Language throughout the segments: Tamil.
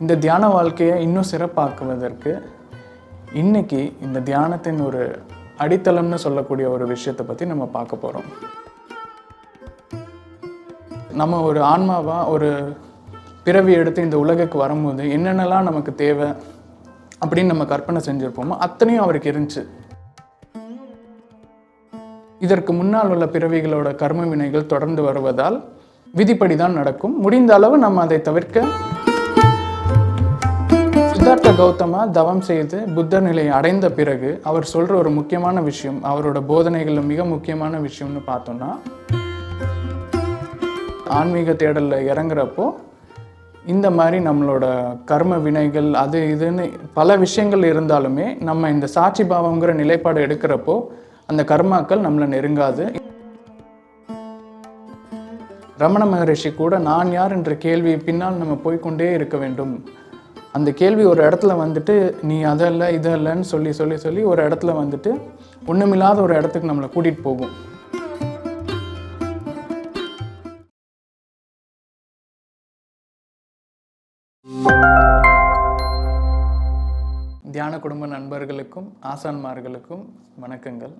இந்த தியான வாழ்க்கையை இன்னும் சிறப்பாக்குவதற்கு இன்னைக்கு இந்த தியானத்தின் ஒரு அடித்தளம்னு சொல்லக்கூடிய ஒரு விஷயத்தை பற்றி நம்ம பார்க்க போகிறோம். நம்ம ஒரு ஆன்மாவாக ஒரு பிறவி எடுத்து இந்த உலகுக்கு வரும்போது என்னென்னலாம் நமக்கு தேவை அப்படின்னு நம்ம கற்பனை செஞ்சுருப்போமோ அத்தனையும் அவருக்கு இருந்துச்சு. இதற்கு முன்னால் உள்ள பிறவிகளோட கர்ம வினைகள் தொடர்ந்து வருவதால் விதிப்படி தான் நடக்கும். முடிந்த அளவு நம்ம அதை தவிர்க்க சித்தார்த்த கௌதமா தவம் செய்து புத்த நிலையை அடைந்த பிறகு அவர் சொல்ற ஒரு முக்கியமான விஷயம், அவரோட போதனைகள்ல மிக முக்கியமான விஷயம்னு பார்த்தோம்னா, ஆன்மீக தேடல்ல இறங்குறப்போ இந்த மாதிரி நம்மளோட கர்ம வினைகள் அது இதுன்னு பல விஷயங்கள் இருந்தாலுமே நம்ம இந்த சாட்சி பாவங்கிற நிலைப்பாடு எடுக்கிறப்போ அந்த கர்மாக்கள் நம்மளை நெருங்காது. ரமண மகரிஷி கூட நான் யார் என்ற கேள்வி பின்னால் நம்ம போய்கொண்டே இருக்க வேண்டும். அந்த கேள்வி ஒரு இடத்துல வந்துட்டு நீ அதல்ல இதல்லன்னு சொல்லி சொல்லி சொல்லி ஒரு இடத்துல வந்துட்டு ஒண்ணுமில்லாத ஒரு இடத்துக்கு நம்மளை கூட்டிட்டு போகும். தியான குடும்ப நண்பர்களுக்கும் ஆசான்மார்களுக்கும் வணக்கங்கள்.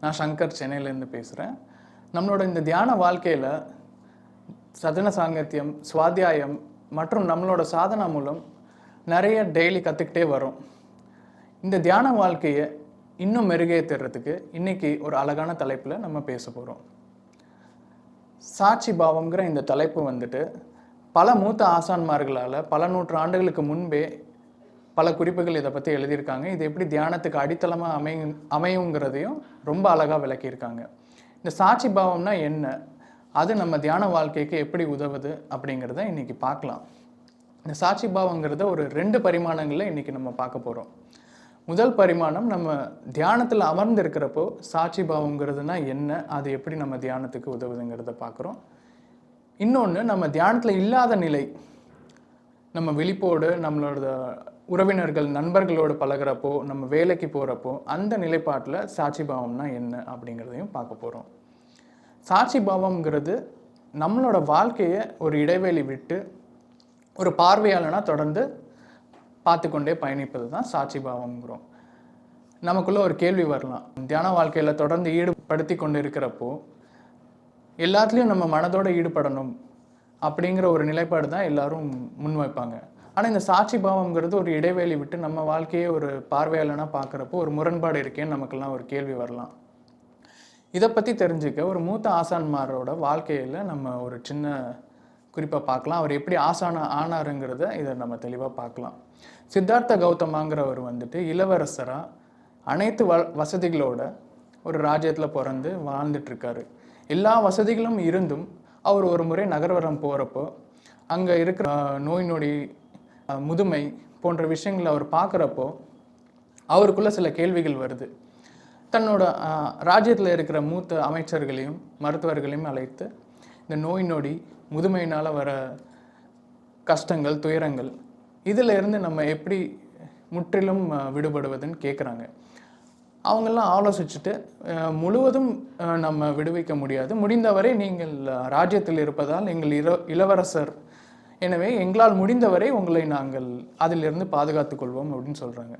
நான் சங்கர், சென்னையிலேருந்து பேசுகிறேன். நம்மளோட இந்த தியான வாழ்க்கையில் சதன சாங்கத்தியம், சுவாத்தியாயம் மற்றும் நம்மளோட சாதனா மூலம் நிறைய டெய்லி கற்றுக்கிட்டே வரோம். இந்த தியான வாழ்க்கையை இன்னும் மெருகேற்றுறதுக்கு இன்றைக்கி ஒரு அழகான தலைப்பில் நம்ம பேச போகிறோம். சாட்சி பாவங்கிற இந்த தலைப்பு வந்துட்டு பல மூத்த ஆசான்மார்களால் பல நூற்றாண்டுகளுக்கு முன்பே பல குறிப்புகள் இதை பற்றி எழுதியிருக்காங்க. இது எப்படி தியானத்துக்கு அடித்தளமாக அமையுங்கிறதையும் ரொம்ப அழகாக விளக்கியிருக்காங்க. இந்த சாட்சி பாவம்னா என்ன, அது நம்ம தியான வாழ்க்கைக்கு எப்படி உதவுது அப்படிங்கிறத இன்றைக்கி பார்க்கலாம். இந்த சாட்சி பாவங்கிறத ஒரு 2 பரிமாணங்களில் இன்றைக்கி நம்ம பார்க்க போகிறோம். முதல் பரிமாணம், நம்ம தியானத்தில் அமர்ந்து இருக்கிறப்போ சாட்சி பாவங்கிறதுனா என்ன, அது எப்படி நம்ம தியானத்துக்கு உதவுதுங்கிறத பார்க்குறோம். இன்னொன்று, நம்ம தியானத்தில் இல்லாத நிலை, நம்ம விழிப்போடு நம்மளோட உறவினர்கள் நண்பர்களோடு பழகிறப்போ, நம்ம வேலைக்கு போகிறப்போ அந்த நிலைப்பாட்டில் சாட்சி பாவம்னா என்ன அப்படிங்கிறதையும் பார்க்க போகிறோம். சாட்சி பாவம்ங்கிறது நம்மளோட வாழ்க்கையை ஒரு இடைவெளி விட்டு ஒரு பார்வையாளனாக தொடர்ந்து பார்த்து கொண்டே பயணிப்பது தான் சாட்சி பாவம்ங்கிறோம். நமக்குள்ளே ஒரு கேள்வி வரலாம், தியான வாழ்க்கையில் தொடர்ந்து ஈடுபடுத்தி கொண்டு இருக்கிறப்போ எல்லாத்துலேயும் நம்ம மனதோடு ஈடுபடணும் அப்படிங்கிற ஒரு நிலைப்பாடு தான் எல்லாரும் முன்வைப்பாங்க. ஆனால் இந்த சாட்சி பாவம்ங்கிறது ஒரு இடைவெளி விட்டு நம்ம வாழ்க்கையை ஒரு பார்வையாளனாக பார்க்குறப்போ ஒரு முரண்பாடு இருக்கேன்னு நமக்கெல்லாம் ஒரு கேள்வி வரலாம். இதை பற்றி தெரிஞ்சுக்க ஒரு மூத்த ஆசான்மாரோட வாழ்க்கையில் நம்ம ஒரு சின்ன குறிப்பாக பார்க்கலாம். அவர் எப்படி ஆனாருங்கிறத இதை நம்ம தெளிவாக பார்க்கலாம். சித்தார்த்த கௌதமாங்கிறவர் வந்துட்டு இளவரசராக அனைத்து வசதிகளோட ஒரு ராஜ்யத்தில் பிறந்து வாழ்ந்துட்டுருக்காரு. எல்லா வசதிகளும் இருந்தும் அவர் ஒரு முறை நகர்வரம் போகிறப்போ அங்கே இருக்கிற நோய் நொடி, முதுமை போன்ற விஷயங்களை அவர் பார்க்குறப்போ அவருக்குள்ள சில கேள்விகள் வருது. தன்னோட ராஜ்யத்தில் இருக்கிற மூத்த அமைச்சர்களையும் மருத்துவர்களையும் அழைத்து இந்த நோய் நொடி முதுமையினால் வர கஷ்டங்கள், துயரங்கள், இதில் இருந்து நம்ம எப்படி முற்றிலும் விடுபடுவதுன்னு கேட்குறாங்க. அவங்கெல்லாம் ஆலோசிச்சுட்டு முழுவதும் நம்ம விடுவிக்க முடியாது, முடிந்தவரை நீங்கள் ராஜ்யத்தில் இருப்பதால் எங்கள் இளவரசர், எனவே எங்களால் முடிந்தவரை உங்களை நாங்கள் அதிலிருந்து பாதுகாத்து கொள்வோம் அப்படின்னு சொல்கிறாங்க.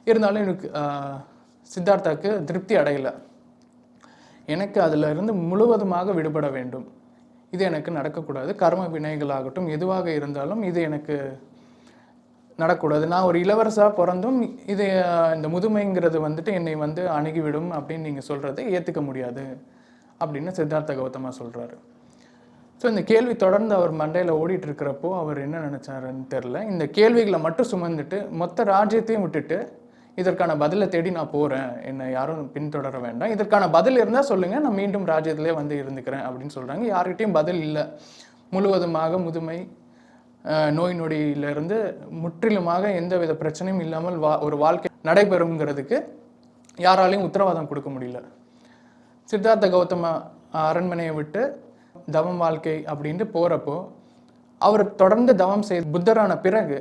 இருந்தாலும் எனக்கு சித்தார்த்தாக்கு திருப்தி அடையலை. எனக்கு அதில் இருந்து முழுவதுமாக விடுபட வேண்டும், இது எனக்கு நடக்கக்கூடாது. கர்ம வினைகளாகட்டும் எதுவாக இருந்தாலும் இது எனக்கு நடக்கூடாது. நான் ஒரு இளவரசாக பிறந்தும் இது இந்த முதுமைங்கிறது வந்துட்டு என்னை அணுகிவிடும் அப்படின்னு நீங்கள் சொல்கிறதை ஏற்றுக்க முடியாது அப்படின்னு சித்தார்த்த கௌதமா சொல்கிறாரு. ஸோ இந்த கேள்வி தொடர்ந்து அவர் மண்டையில் ஓடிட்டு இருக்கிறப்போ அவர் என்ன நினச்சாருன்னு தெரில. இந்த கேள்விகளை மட்டும் சுமந்துட்டு மொத்த ராஜ்யத்தையும் விட்டுட்டு இதற்கான பதிலை தேடி நான் போகிறேன், என்னை யாரும் பின்தொடர வேண்டாம், இதற்கான பதில் இருந்தால் சொல்லுங்கள், நான் மீண்டும் ராஜ்யத்திலே இருந்துக்கிறேன் அப்படின்னு சொல்கிறாங்க. யார்கிட்டையும் பதில் இல்லை. முழுவதுமாக முதுமை, நோய் நொடியிலிருந்து முற்றிலுமாக எந்த வித பிரச்சனையும் இல்லாமல் ஒரு வாழ்க்கை நடைபெறுங்கிறதுக்கு யாராலையும் உத்தரவாதம் கொடுக்க முடியல. சித்தார்த்த கௌதமா அரண்மனையை விட்டு தவம் வாழ்க்கை அப்படின்ட்டு போகிறப்போ அவர் தொடர்ந்து தவம் செய்து புத்தரான பிறகு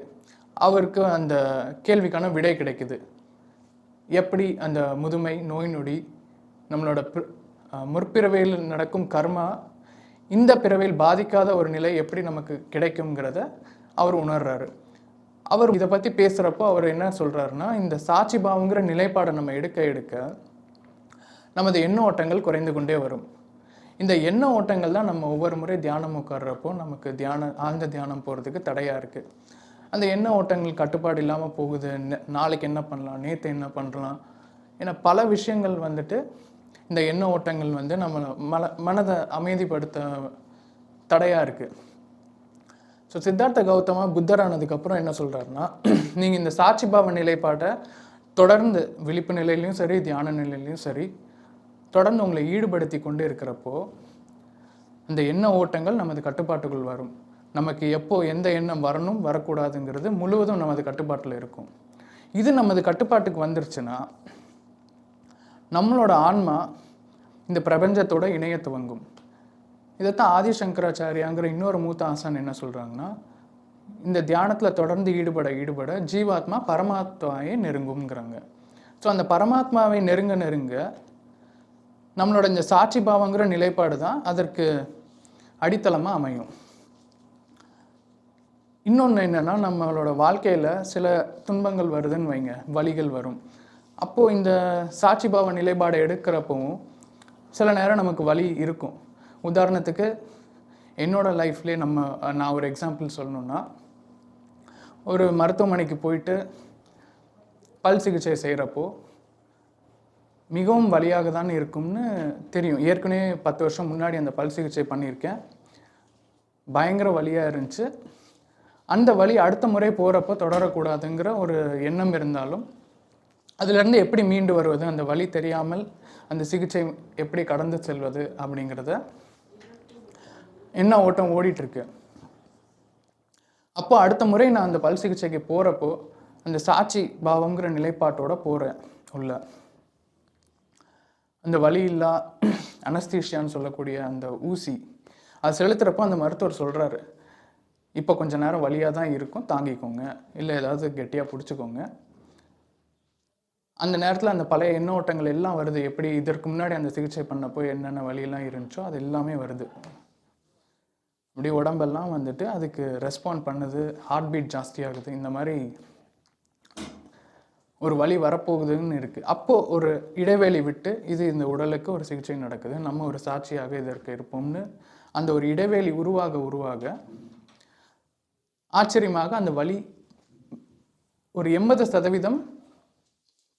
அவருக்கு அந்த கேள்விக்கான விடை கிடைக்குது. எப்படி அந்த முதுமை, நோய் நொடி, நம்மளோட முற்பிறவையில் நடக்கும் கர்மா இந்த பிறவையில் பாதிக்காத ஒரு நிலை எப்படி நமக்கு கிடைக்குங்கிறத அவர் உணர்றாரு. அவர் இதை பற்றி பேசுகிறப்போ அவர் என்ன சொல்கிறாருன்னா, இந்த சாட்சி பாவங்கிற நிலைப்பாடை நம்ம எடுக்க எடுக்க நமது எண்ண ஓட்டங்கள் குறைந்து கொண்டே வரும். இந்த எண்ண ஓட்டங்கள் தான் நம்ம ஒவ்வொரு முறை தியானம் உட்கார்றப்போ நமக்கு ஆழ்ந்த தியானம் போகிறதுக்கு தடையாக இருக்குது. அந்த எண்ண ஓட்டங்கள் கட்டுப்பாடு இல்லாமல் போகுது. நாளைக்கு என்ன பண்ணலாம், நேற்று என்ன பண்ணலாம், ஏன்னா பல விஷயங்கள் வந்துட்டு இந்த எண்ண ஓட்டங்கள் வந்து நம்ம மனதை அமைதிப்படுத்த தடையாக இருக்குது. ஸோ சித்தார்த்த கௌதமா புத்தரானதுக்கப்புறம் என்ன சொல்கிறாருன்னா, நீங்கள் இந்த சாட்சி பாவ நிலைப்பாட்டை தொடர்ந்து விழிப்பு நிலையிலையும் சரி, தியான நிலையிலையும் சரி, தொடர்ந்து உங்களை ஈடுபடுத்தி கொண்டு இருக்கிறப்போ அந்த எண்ண ஓட்டங்கள் நமது கட்டுப்பாட்டுக்குள் வரும். நமக்கு எப்போ எந்த எண்ணம் வரணும் வரக்கூடாதுங்கிறது முழுவதும் நமது கட்டுப்பாட்டில் இருக்கும். இது நமது கட்டுப்பாட்டுக்கு வந்துருச்சுன்னா நம்மளோட ஆன்மா இந்த பிரபஞ்சத்தோட இணைய துவங்கும். இதைத்தான் ஆதிசங்கராச்சாரியாங்கிற இன்னொரு மூத்த ஆசான் என்ன சொல்கிறாங்கன்னா, இந்த தியானத்தில் தொடர்ந்து ஈடுபட ஜீவாத்மா பரமாத்மாவை நெருங்குங்கிறாங்க. ஸோ அந்த பரமாத்மாவை நெருங்க நம்மளோட இந்த சாட்சி பாவங்கிற நிலைப்பாடு தான் அதற்கு அடித்தளமாக அமையும். இன்னொன்று என்னென்னா, நம்மளோட வாழ்க்கையில் சில துன்பங்கள் வருதுன்னு வைங்க, வலிகள் வரும். அப்போது இந்த சாட்சி பாவ நிலைப்பாடை எடுக்கிறப்பவும் சில நேரம் நமக்கு வலி இருக்கும். உதாரணத்துக்கு என்னோடய லைஃப்லேயே நான் ஒரு எக்ஸாம்பிள் சொல்லணுன்னா, ஒரு மருத்துவமனைக்கு போயிட்டு பல் சிகிச்சை செய்கிறப்போ மிகவும் வலியாக தான் இருக்கும்னு தெரியும். ஏற்கனவே 10 வருஷம் முன்னாடி அந்த பல் சிகிச்சை பண்ணியிருக்கேன். பயங்கர வலியாக இருந்துச்சு. அந்த வலி அடுத்த முறை போகிறப்போ தொடரக்கூடாதுங்கிற ஒரு எண்ணம் இருந்தாலும் அதிலேருந்து எப்படி மீண்டு வருவது, அந்த வலி தெரியாமல் அந்த சிகிச்சை எப்படி கடந்து செல்வது அப்படிங்கிறத என்ன ஓட்டம் ஓடிட்டுருக்கு. அப்போ அடுத்த முறை நான் அந்த பல் சிகிச்சைக்கு போகிறப்போ அந்த சாட்சி பாவங்கிற நிலைப்பாட்டோட போகிறேன் உள்ள. அந்த வலி இல்லா அனஸ்தீஷியான்னு சொல்லக்கூடிய அந்த ஊசி அது செலுத்துகிறப்போ அந்த மருத்துவர் சொல்கிறாரு, இப்போ கொஞ்சம் நேரம் வலியாக தான் இருக்கும், தாங்கிக்கோங்க, இல்லை ஏதாவது கெட்டியாக பிடிச்சிக்கோங்க. அந்த நேரத்தில் அந்த பழைய எண்ண ஓட்டங்கள் எல்லாம் வருது. எப்படி இதற்கு முன்னாடி அந்த சிகிச்சை பண்ணப்போ என்னென்ன வலியெல்லாம் இருந்துச்சோ அது எல்லாமே வருது. அப்படி உடம்பெல்லாம் வந்துட்டு அதுக்கு ரெஸ்பாண்ட் பண்ணுது, ஹார்ட் பீட் ஜாஸ்தியாகுது, இந்த மாதிரி ஒரு வலி வரப்போகுதுன்னு இருக்குது. அப்போது ஒரு இடைவெளி விட்டு இது இந்த உடலுக்கு ஒரு சிகிச்சை நடக்குது, நம்ம ஒரு சாட்சியாக இதற்கு இருப்போம்னு அந்த ஒரு இடைவெளி உருவாக ஆச்சரியமாக அந்த வலி ஒரு 80%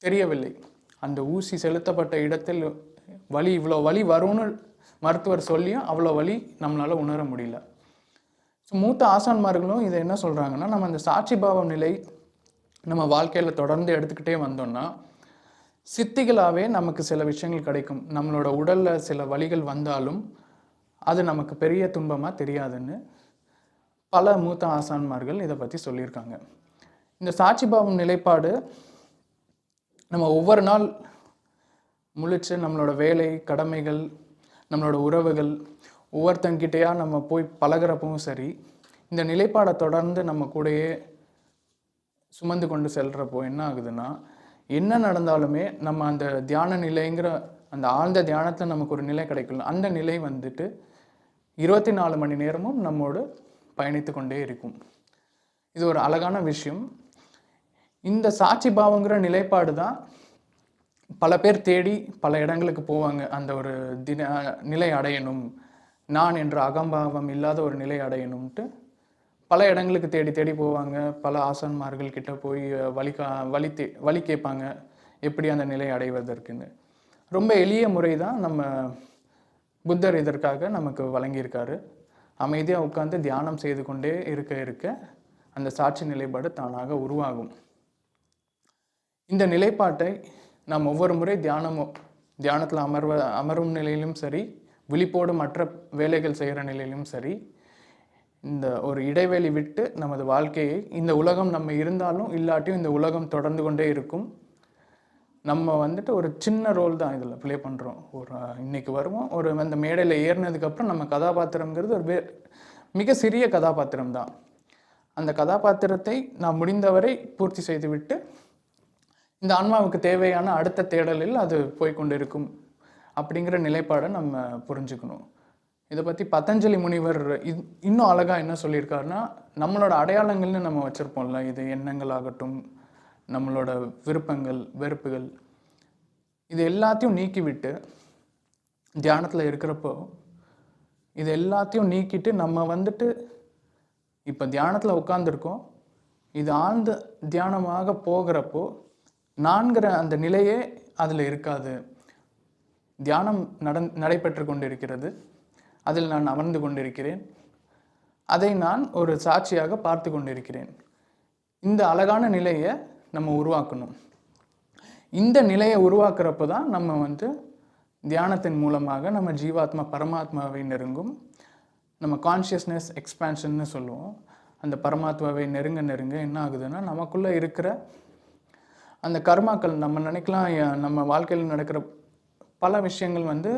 தெரியவில்லை. அந்த ஊசி செலுத்தப்பட்ட இடத்தில் இவ்வளோ வலி வரும்னு மருத்துவர் சொல்லியும் அவ்வளோ வலி நம்மளால் உணர முடியல. ஸோ மூத்த ஆசான்மார்களும் இதை என்ன சொல்கிறாங்கன்னா, நம்ம அந்த சாட்சி பாவம் நிலை நம்ம வாழ்க்கையில் தொடர்ந்து எடுத்துக்கிட்டே வந்தோம்னா சித்திகளாகவே நமக்கு சில விஷயங்கள் கிடைக்கும். நம்மளோட உடலில் சில வலிகள் வந்தாலும் அது நமக்கு பெரிய துன்பமாக தெரியாதுன்னு பல மூத்த ஆசான்மார்கள் இதை பற்றி சொல்லியிருக்காங்க. இந்த சாட்சி பாவம் நிலைப்பாடு நம்ம ஒவ்வொரு நாள் முழிச்சு நம்மளோட வேலை, கடமைகள், நம்மளோட உறவுகள், ஒவ்வொருத்தங்கிட்டையா நம்ம போய் பழகிறப்பவும் சரி, இந்த நிலைப்பாடை தொடர்ந்து நம்ம கூடயே சுமந்து கொண்டு செல்கிறப்போ என்ன ஆகுதுன்னா, என்ன நடந்தாலுமே நம்ம அந்த தியான நிலைங்கிற அந்த ஆழ்ந்த தியானத்தில் நமக்கு ஒரு நிலை கிடைக்கல. அந்த நிலை வந்துட்டு 24 மணி நேரமும் நம்மோடு பயணித்து கொண்டே இருக்கும். இது ஒரு அழகான விஷயம். இந்த சாட்சி பாவங்கிற நிலைப்பாடு தான் பல பேர் தேடி பல இடங்களுக்கு போவாங்க. அந்த ஒரு நிலை அடையணும், நான் என்ற அகம்பாவம் இல்லாத ஒரு நிலை அடையணும்ட்டு பல இடங்களுக்கு தேடி தேடி போவாங்க. பல ஆசான்மார்கள் கிட்ட போய் வழி கேட்பாங்க, எப்படி அந்த நிலை அடைவதற்குன்னு. ரொம்ப எளிய முறை தான் நம்ம புத்தர் இதற்காக நமக்கு வழங்கியிருக்காரு. அமைதியாக உட்கார்ந்து தியானம் செய்து கொண்டே இருக்க அந்த சாட்சி நிலைப்பாடு தானாக உருவாகும். இந்த நிலைப்பாட்டை நாம் ஒவ்வொரு முறை தியானத்தில் அமரும் நிலையிலும் சரி, விழிப்போடு மற்ற வேலைகள் செய்கிற நிலையிலும் சரி, இந்த ஒரு இடைவெளி விட்டு நமது வாழ்க்கையை, இந்த உலகம் நம்ம இருந்தாலும் இல்லாட்டியும் இந்த உலகம் தொடர்ந்து கொண்டே இருக்கும். நம்ம வந்துட்டு ஒரு சின்ன ரோல் தான் இதில் ப்ளே பண்ணுறோம். இன்னைக்கு வருவோம், அந்த மேடையில் ஏறினதுக்கப்புறம் நம்ம கதாபாத்திரங்கிறது ஒரு மிக சிறிய கதாபாத்திரம் தான். அந்த கதாபாத்திரத்தை நாம் முடிந்தவரை பூர்த்தி செய்துவிட்டு இந்த ஆன்மாவுக்கு தேவையான அடுத்த தேடலில் அது போய்கொண்டு இருக்கும் அப்படிங்கிற நிலைப்பாடை நம்ம புரிஞ்சுக்கணும். இதை பற்றி பதஞ்சலி முனிவர் இன்னும் அழகாக என்ன சொல்லியிருக்காருன்னா, நம்மளோட அடையாளங்கள்னு நம்ம வச்சுருப்போம்ல, இது எண்ணங்கள் ஆகட்டும், நம்மளோட விருப்பங்கள், வெறுப்புகள், இது எல்லாத்தையும் நீக்கிவிட்டு தியானத்தில் இருக்கிறப்போ இது எல்லாத்தையும் நீக்கிட்டு நம்ம வந்துட்டு இப்போ தியானத்தில் உட்காந்துருக்கோம். இது ஆழ்ந்த தியானமாக போகிறப்போ நான்கிற அந்த நிலையே அதில் இருக்காது. தியானம் நடைபெற்று கொண்டிருக்கிறது. அதில் நான் அமர்ந்து கொண்டிருக்கிறேன். அதை நான் ஒரு சாட்சியாக பார்த்து கொண்டிருக்கிறேன். இந்த அழகான நிலையை நம்ம உருவாக்கணும். இந்த நிலையை உருவாக்குறப்போ தான் நம்ம வந்து தியானத்தின் மூலமாக நம்ம ஜீவாத்மா பரமாத்மாவை நெருங்கும். நம்ம கான்ஷியஸ்னஸ் எக்ஸ்பேன்ஷன்னு சொல்லுவோம். அந்த பரமாத்மாவை நெருங்க நெருங்க என்ன ஆகுதுன்னா, நமக்குள்ளே இருக்கிற அந்த கர்மாக்கள், நம்ம நினைக்கலாம் நம்ம வாழ்க்கையில் நடக்கிற பல விஷயங்கள் வந்து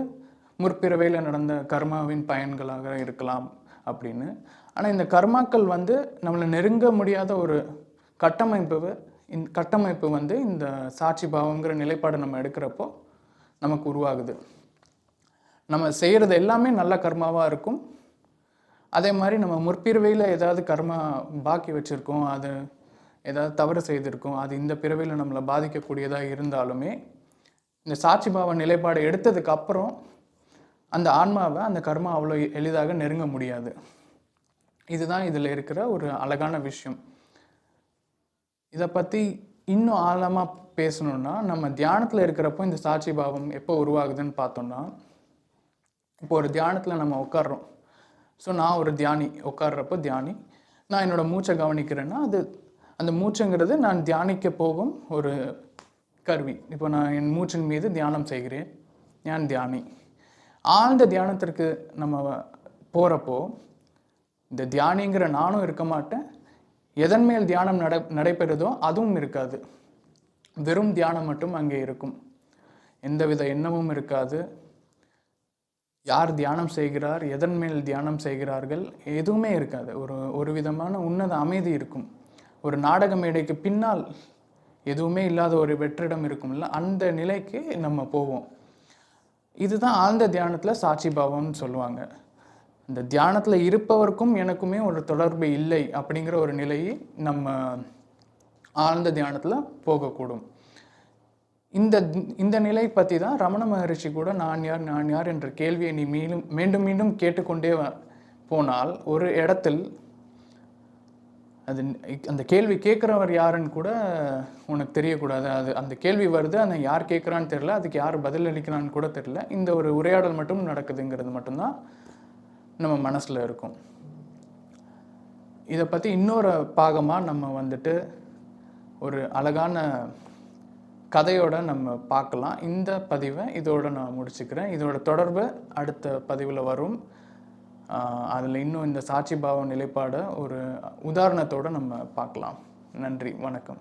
முற்பிறவையில் நடந்த கர்மாவின் பயன்களாக இருக்கலாம் அப்படின்னு. ஆனால் இந்த கர்மாக்கள் வந்து நம்மளை நெருங்க முடியாத ஒரு கட்டமைப்பு வந்து இந்த சாட்சி பாவங்கிற நிலைப்பாடு நம்ம எடுக்கிறப்போ நமக்கு உருவாகுது. நம்ம செய்கிறது எல்லாமே நல்ல கர்மாவாக இருக்கும். அதே மாதிரி நம்ம முற்பிறவையில் ஏதாவது கர்மா பாக்கி வச்சுருக்கோம், அது ஏதாவது தவறு செய்திருக்கோம், அது இந்த பிறவையில் நம்மளை பாதிக்கக்கூடியதாக இருந்தாலுமே இந்த சாட்சி பாவ நிலைப்பாடு எடுத்ததுக்கு அப்புறம் அந்த ஆன்மாவை அந்த கர்மா அவ்வளோ எளிதாக நெருங்க முடியாது. இதுதான் இதில் இருக்கிற ஒரு அழகான விஷயம். இதை பற்றி இன்னும் ஆழமாக பேசணுன்னா, நம்ம தியானத்தில் இருக்கிறப்போ இந்த சாட்சி பாவம் எப்போ உருவாகுதுன்னு பார்த்தோம்னா, இப்போ ஒரு தியானத்தில் நம்ம உட்கார்றோம். ஸோ நான் ஒரு தியானி, உட்கார்றப்போ தியானி, நான் என்னோடய மூச்சை கவனிக்கிறேன்னா அந்த மூச்சுங்கிறது நான் தியானிக்க போகும் ஒரு கருவி. இப்போ நான் என் மூச்சின் மீது தியானம் செய்கிறேன், நான் தியானி. ஆழ்ந்த தியானத்திற்கு நம்ம போகிறப்போ இந்த தியானிங்கிற நானும் இருக்க மாட்டேன், எதன் மேல் தியானம் நடைபெறுதோ அதுவும் இருக்காது. வெறும் தியானம் மட்டும் அங்கே இருக்கும். எந்தவித எண்ணமும் இருக்காது. யார் தியானம் செய்கிறார், எதன் மேல் தியானம் செய்கிறார்கள், எதுவுமே இருக்காது. ஒரு விதமான உன்னத அமைதி இருக்கும். ஒரு நாடக மேடைக்கு பின்னால் எதுவுமே இல்லாத ஒரு வெற்றிடம் இருக்கும்ல, அந்த நிலைக்கு நம்ம போவோம். இதுதான் ஆழ்ந்த தியானத்தில் சாட்சி பாவம்னு சொல்லுவாங்க. இந்த தியானத்தில் இருப்பவருக்கும் எனக்குமே ஒரு தொடர்பு இல்லை அப்படிங்கிற ஒரு நிலையை நம்ம ஆழ்ந்த தியானத்தில் போகக்கூடும். இந்த நிலை பற்றி தான் ரமண மகரிஷி கூட நான் யார் என்ற கேள்வியை நீ மீண்டும் மீண்டும் கேட்டுக்கொண்டே போனால் ஒரு இடத்தில் அந்த கேள்வி கேட்குறவர் யாருன்னு கூட உனக்கு தெரியக்கூடாது. அந்த கேள்வி வருது, அதை யார் கேட்குறான்னு தெரில, அதுக்கு யார் பதில் அளிக்கிறான்னு கூட தெரில. இந்த ஒரு உரையாடல் மட்டும் நடக்குதுங்கிறது மட்டும்தான் நம்ம மனசில் இருக்கும். இதை பற்றி இன்னொரு பாகமாக நம்ம வந்துட்டு ஒரு அழகான கதையோடு நம்ம பார்க்கலாம். இந்த பதிவை இதோடு நான் முடிச்சுக்கிறேன். இதோட தொடர்பு அடுத்த பதிவில் வரும். அதில் இன்னும் இந்த சாட்சி பாவ நிலைப்பாடை ஒரு உதாரணத்தோடு நம்ம பார்க்கலாம். நன்றி, வணக்கம்.